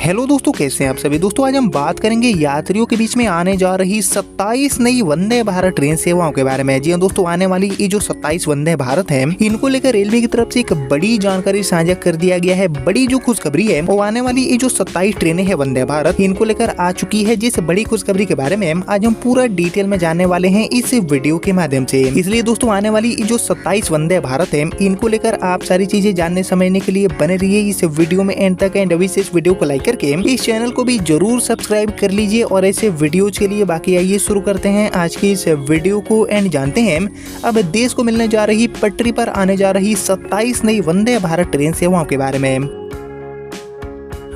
Hello दोस्तों, कैसे हैं आप सभी। दोस्तों आज हम बात करेंगे यात्रियों के बीच में आने जा रही 27 नई वंदे भारत ट्रेन सेवाओं के बारे में। जी हाँ दोस्तों, आने वाली ये जो 27 वंदे भारत है, इनको लेकर रेलवे की तरफ से एक बड़ी जानकारी साझा कर दिया गया है। बड़ी जो खुशखबरी है वो आने वाली ये जो 27 ट्रेनें हैं वंदे भारत, इनको लेकर आ चुकी है। जिस बड़ी खुशखबरी के बारे में आज हम पूरा डिटेल में जानने वाले हैं इस वीडियो के माध्यम से। इसलिए दोस्तों आने वाली ये जो 27 वंदे भारत है, इनको लेकर आप सारी चीजें जानने समझने के लिए बने रहिए इस वीडियो में एंड तक। एंड अभी से इस वीडियो को लाइक करके इस चैनल को भी जरूर सब्सक्राइब कर लीजिए और ऐसे वीडियोज के लिए। बाकी आइए शुरू करते हैं आज की इस वीडियो को एंड जानते हैं अब देश को मिलने जा रही पटरी पर आने जा रही 27 नई वंदे भारत ट्रेन सेवाओं के बारे में।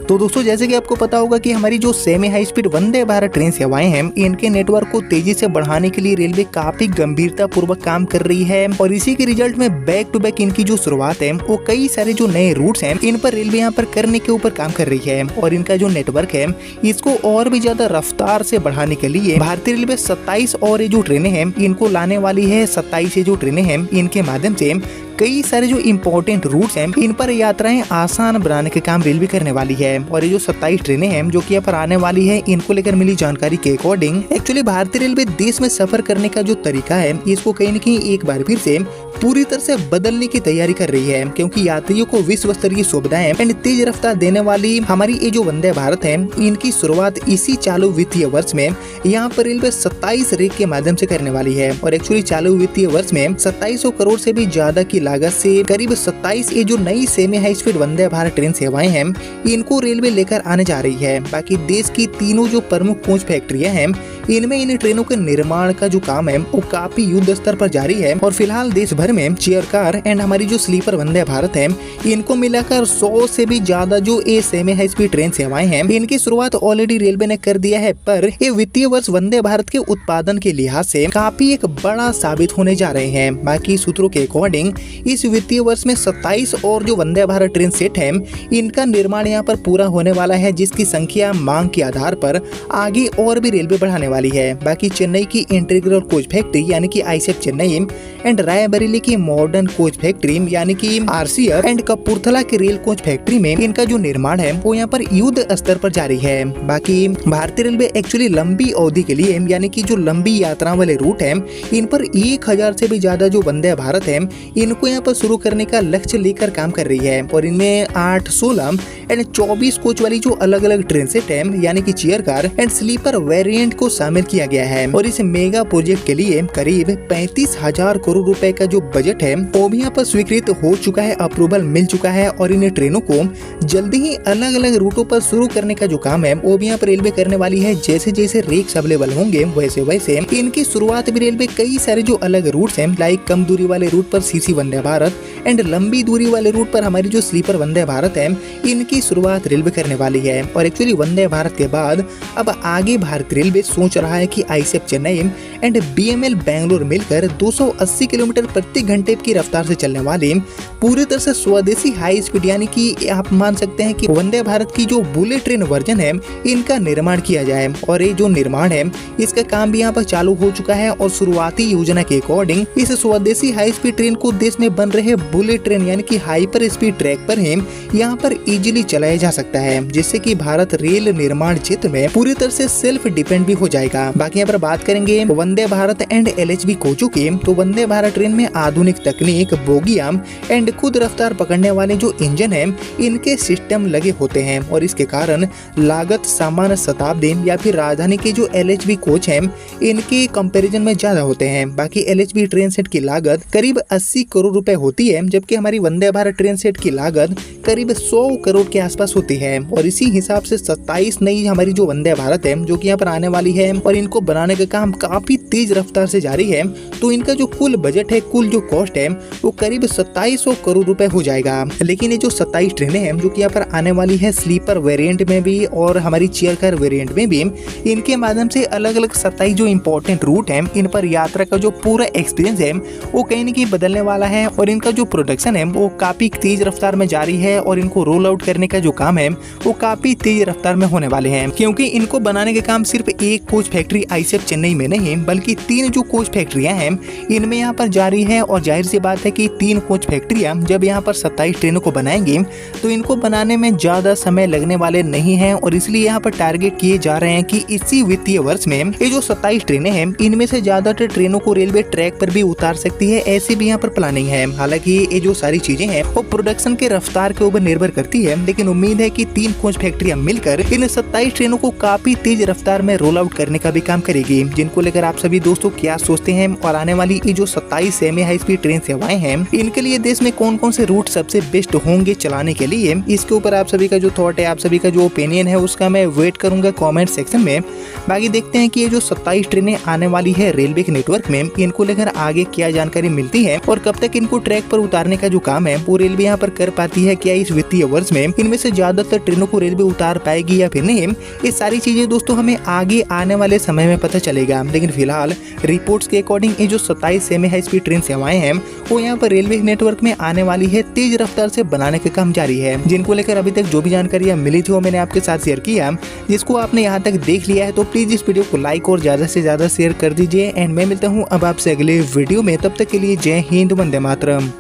तो दोस्तों जैसे कि आपको पता होगा कि हमारी जो semi high speed Vande Bharat train सेवाएं हैं, इनके नेटवर्क को तेजी से बढ़ाने के लिए रेलवे काफी गंभीरता पूर्वक काम कर रही है और इसी के रिजल्ट में बैक टू बैक इनकी जो शुरुआत है वो कई सारे जो नए रूट्स हैं इन पर रेलवे यहाँ पर करने के ऊपर काम कर रही है। और इनका जो नेटवर्क है इसको और भी ज्यादा रफ्तार से बढ़ाने के लिए भारतीय रेलवे 27 और ये जो ट्रेनें हैं इनको लाने वाली है। 27 जो ट्रेनें हैं इनके माध्यम से कई सारे जो इम्पोर्टेंट रूट्स हैं इन पर यात्राएं आसान बनाने के काम रेलवे करने वाली है। और ये जो 27 ट्रेनें हैं जो कि यहाँ पर आने वाली है, इनको लेकर मिली जानकारी के अकॉर्डिंग एक्चुअली भारतीय रेलवे देश में सफर करने का जो तरीका है इसको कहीं न कहीं एक बार फिर से पूरी तरह से बदलने की तैयारी कर रही है, क्योंकि यात्रियों को विश्व स्तरीय सुविधाएं एंड तेज रफ्तार देने वाली हमारी ये जो वंदे भारत है, इनकी शुरुआत इसी चालू वित्तीय वर्ष में यहाँ पर रेलवे 27 रेक के माध्यम से करने वाली है। और एक्चुअली चालू वित्तीय वर्ष में 2700 करोड़ से भी ज्यादा की लागत से करीब 27 ये जो नई semi high speed Vande Bharat train सेवाएं हैं इनको रेलवे लेकर आने जा रही है। बाकी देश की तीनों जो प्रमुख कोच फैक्ट्रियां हैं इनमें इन ट्रेनों के निर्माण का जो काम है वो काफी युद्ध स्तर पर जारी है। और फिलहाल देश भर में चेयर कार एंड हमारी जो स्लीपर वंदे भारत है इनको मिलाकर 100 से भी ज्यादा जो ये सेमी हाई स्पीड ट्रेन सेवाएं हैं इनकी शुरुआत ऑलरेडी रेलवे ने कर दिया है। पर ये वित्तीय वर्ष वंदे भारत के उत्पादन के लिहाज से काफी एक बड़ा साबित होने जा रहे हैं। बाकी सूत्रों के अकॉर्डिंग इस वित्तीय वर्ष में 27 और जो वंदे भारत ट्रेन सेट है इनका निर्माण यहाँ पर पूरा होने वाला है, जिसकी संख्या मांग के आधार पर आगे और भी रेलवे बढ़ाने वाली है। बाकी चेन्नई की इंटीग्रल कोच फैक्ट्री यानी कि आईसेफ चेन्नई एंड रायबरेली की मॉडर्न कोच फैक्ट्री यानी कि आरसीएफ एंड कपूरथला की रेल कोच फैक्ट्री में इनका जो निर्माण है वो यहाँ पर युद्ध स्तर पर जारी है। बाकी भारतीय रेलवे एक्चुअली लंबी अवधि के लिए यानी कि जो लंबी यात्रा वाले रूट है इन पर 1000 से भी ज्यादा जो वंदे भारत है इनको यहाँ पर शुरू करने का लक्ष्य लेकर काम कर रही है। और इनमें 8, 16 एंड 24 कोच वाली जो अलग अलग ट्रेन सेट है यानी कि chair car and sleeper variant को शामिल किया गया है। और इस मेगा प्रोजेक्ट के लिए करीब 35,000 करोड़ रुपए का जो बजट है वो भी यहाँ पर स्वीकृत हो चुका है, अप्रूवल मिल चुका है। और इन ट्रेनों को जल्दी ही अलग अलग रूटों पर शुरू करने का जो काम है वो भी यहाँ पर रेलवे करने वाली है। जैसे जैसे रेक्स अवेलेबल होंगे वैसे वैसे इनकी शुरुआत भी रेलवे कई सारे जो अलग रूट्स हैं लाइक कम दूरी वाले रूट पर सीसी वंदे भारत एंड लंबी दूरी वाले रूट पर हमारी जो स्लीपर वंदे भारत है इनकी शुरुआत रेलवे करने वाली है। और एक्चुअली वंदे भारत के बाद अब आगे भारतीय रेलवे सोच रहा है कि आईसेफ चेन्नई एंड बीएमएल बेंगलुरु मिलकर 280 किलोमीटर प्रति घंटे की रफ्तार से चलने वाली पूरी तरह से स्वदेशी हाई स्पीड यानी कि आप मान सकते हैं कि वंदे भारत की जो बुलेट ट्रेन वर्जन है इनका निर्माण किया जाए। और ये जो निर्माण है इसका काम भी यहाँ पर चालू हो चुका है। और शुरुआती योजना के अकॉर्डिंग इस स्वदेशी हाई स्पीड ट्रेन को देश में बन रहे बुलेट ट्रेन यानी कि हाइपर स्पीड ट्रैक पर ही यहाँ पर इजीली चलाया जा सकता है, जिससे कि भारत रेल निर्माण क्षेत्र में पूरी तरह से सेल्फ डिपेंड भी हो जाएगा। बाकी यहाँ पर बात करेंगे वंदे भारत एंड एलएचबी कोचों की, तो वंदे भारत ट्रेन में आधुनिक तकनीक, बोगियां एंड खुद रफ्तार पकड़ने वाले जो इंजन है इनके सिस्टम लगे होते हैं। और इसके कारण लागत सामान्य शताब्दी या फिर राजधानी के जो एलएचबी कोच है इनके कंपैरिजन में ज्यादा होते हैं। बाकी एलएचबी ट्रेन सेट की लागत करीब 80 करोड़ रुपए होती है, जबकि हमारी वंदे भारत ट्रेन सेट की लागत करीब 100 करोड़ के आसपास होती है। और इसी हिसाब से 27 नई हमारी जो वंदे भारत है जो कि यहाँ पर आने वाली है और इनको बनाने का काम काफी तेज रफ्तार से जारी है। तो इनका जो कुल बजट है, कुल जो कॉस्ट है वो करीब 2700 करोड़ रुपए हो जाएगा। लेकिन ये जो 27 ट्रेनें हैं जो कि यहाँ पर आने वाली है स्लीपर वेरिएंट में भी और हमारी चेयर कार वेरिएंट में भी, इनके माध्यम से अलग अलग 27 जो इम्पोर्टेंट रूट है इन पर यात्रा का जो पूरा एक्सपीरियंस है वो कहीं न कहीं बदलने वाला है। और इनका जो प्रोडक्शन है वो काफी तेज रफ्तार में जारी है और इनको रोल आउट करने बनाने का जो काम है वो काफी तेज रफ्तार में होने वाले हैं, क्योंकि इनको बनाने के काम सिर्फ एक कोच फैक्ट्री आईसीएफ चेन्नई में नहीं बल्कि 3 जो कोच फैक्ट्रियां हैं इनमें यहाँ पर जारी है। और जाहिर सी बात है कि 3 कोच फैक्ट्रियां जब यहाँ पर 27 ट्रेनों को बनाएंगी तो इनको बनाने में ज्यादा समय लगने वाले नहीं है, और इसलिए यहाँ पर टारगेट किए जा रहे हैं कि इसी वित्तीय वर्ष में ये जो 27 ट्रेनें हैं इनमें से ज्यादातर ट्रेनों को रेलवे ट्रैक पर भी उतार सकती है, ऐसी भी यहाँ पर प्लानिंग है। हालांकि ये जो सारी चीजें हैं वो प्रोडक्शन के रफ्तार के ऊपर निर्भर करती है, लेकिन उम्मीद है कि 3 कोच फैक्ट्रियां मिलकर इन 27 ट्रेनों को काफी तेज रफ्तार में रोल आउट करने का भी काम करेगी। जिनको लेकर आप सभी दोस्तों क्या सोचते हैं, और आने वाली ये जो 27 सेमी हाई स्पीड ट्रेन सेवाएं हैं इनके लिए देश में कौन कौन से रूट सबसे बेस्ट होंगे चलाने के लिए, इसके ऊपर आप सभी का जो थॉट है, आप सभी का जो ओपिनियन है उसका मैं वेट करूंगा कमेंट सेक्शन में। बाकी देखते हैं कि ये जो 27 ट्रेनें आने वाली है रेलवे के नेटवर्क में इनको लेकर आगे क्या जानकारी मिलती है और कब तक इनको ट्रैक पर उतारने का जो काम है वो रेलवे यहाँ पर कर पाती है। क्या इस वित्तीय वर्ष में इनमें से ज्यादातर ट्रेनों को रेलवे उतार पाएगी या फिर नहीं, ये सारी चीजें दोस्तों हमें आगे आने वाले समय में पता चलेगा। लेकिन फिलहाल रिपोर्ट्स के अकॉर्डिंग ये जो 27 सेमी हाई स्पीड ट्रेन सेवाएं हैं वो यहाँ पर रेलवे नेटवर्क में आने वाली है, तेज रफ्तार से बनाने का काम जारी है। जिनको लेकर अभी तक जो भी जानकारी मिली थी वो मैंने आपके साथ शेयर किया। जिसको आपने यहाँ तक देख लिया है तो प्लीज इस वीडियो को लाइक और ज्यादा से ज्यादा शेयर कर दीजिए। एंड मैं मिलता हूँ अब आपसे अगले वीडियो में, तब तक के लिए जय हिंद, वंदे मातरम।